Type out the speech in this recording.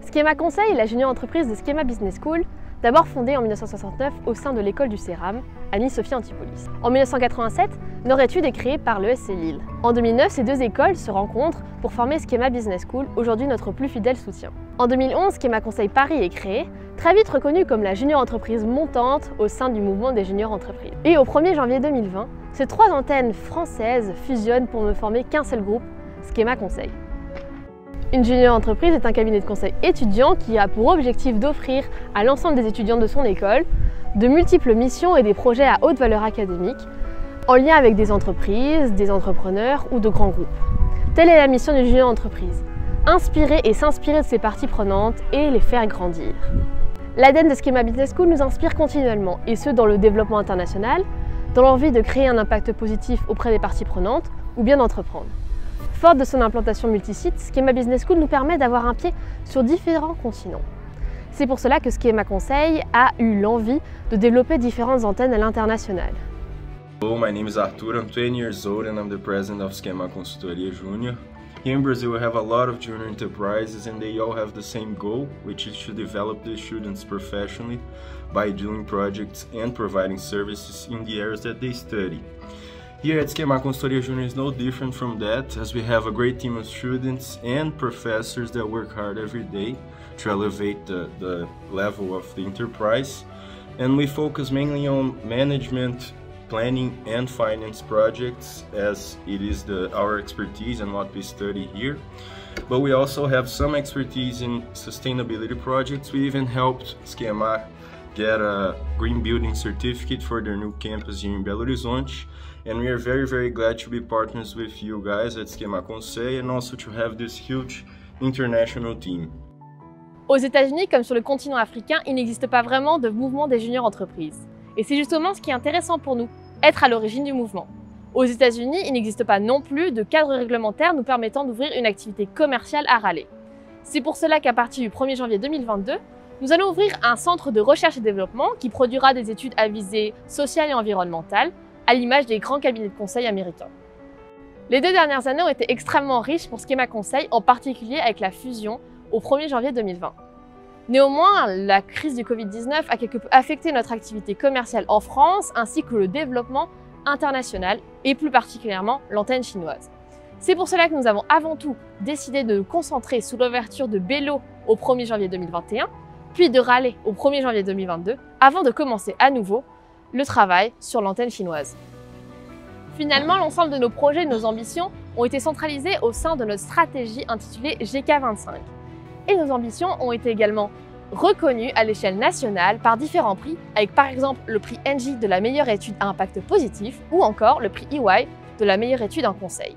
Schema Conseil est la junior entreprise de Schema Business School, d'abord fondée en 1969 au sein de l'école du CERAM, Annie-Sophie Antipolis. En 1987, Nord-Études est créée par l'ESC Lille. En 2009, ces deux écoles se rencontrent pour former Schema Business School, aujourd'hui notre plus fidèle soutien. En 2011, Schema Conseil Paris est créé, très vite reconnue comme la junior entreprise montante au sein du mouvement des juniors entreprises. Et au 1er janvier 2020, ces trois antennes françaises fusionnent pour ne former qu'un seul groupe, Schema Conseil. Une junior entreprise est un cabinet de conseil étudiant qui a pour objectif d'offrir à l'ensemble des étudiants de son école de multiples missions et des projets à haute valeur académique en lien avec des entreprises, des entrepreneurs ou de grands groupes. Telle est la mission d'une junior entreprise, inspirer et s'inspirer de ses parties prenantes et les faire grandir. L'ADN de Schema Business School nous inspire continuellement, et ce dans le développement international, dans l'envie de créer un impact positif auprès des parties prenantes ou bien d'entreprendre. Forte de son implantation multisite, Schema Business School nous permet d'avoir un pied sur différents continents. C'est pour cela que Schema Conseil a eu l'envie de développer différentes antennes à l'international. Hello, my name is Arthur, I'm 20 years old and I'm the president of Schema Consultoria Junior. Here in Brazil we have a lot of junior enterprises and they all have the same goal, which is to develop the students professionally by doing projects and providing services in the areas that they study. Here at Schema Consultoria Junior is no different from that, as we have a great team of students and professors that work hard every day to elevate the level of the enterprise. And we focus mainly on management, planning and finance projects, as it is our expertise and what we study here. But we also have some expertise in sustainability projects. We even helped Schema get a green building certificate for their new campus here in Belo Horizonte. And we are very glad to be partners with you guys at Schema Conseil and also to have this huge international team. Aux États-Unis, comme sur le continent africain, il n'existe pas vraiment de mouvement des juniors entreprises. Et c'est justement ce qui est intéressant pour nous, être à l'origine du mouvement. Aux États-Unis, il n'existe pas non plus de cadre réglementaire nous permettant d'ouvrir une activité commerciale à Raleigh. C'est pour cela qu'à partir du 1er janvier 2022, nous allons ouvrir un centre de recherche et développement qui produira des études à visée sociale et environnementale, à l'image des grands cabinets de conseil américains. Les 2 dernières années ont été extrêmement riches pour Schema Conseil, en particulier avec la fusion au 1er janvier 2020. Néanmoins, la crise du Covid-19 a quelque peu affecté notre activité commerciale en France, ainsi que le développement international, et plus particulièrement l'antenne chinoise. C'est pour cela que nous avons avant tout décidé de nous concentrer sous l'ouverture de Bello au 1er janvier 2021, puis de Raleigh au 1er janvier 2022, avant de commencer à nouveau le travail sur l'antenne chinoise. Finalement, l'ensemble de nos projets et de nos ambitions ont été centralisés au sein de notre stratégie intitulée GK25. Et nos ambitions ont été également reconnues à l'échelle nationale par différents prix, avec par exemple le prix ENGIE de la meilleure étude à impact positif ou encore le prix EY de la meilleure étude en conseil.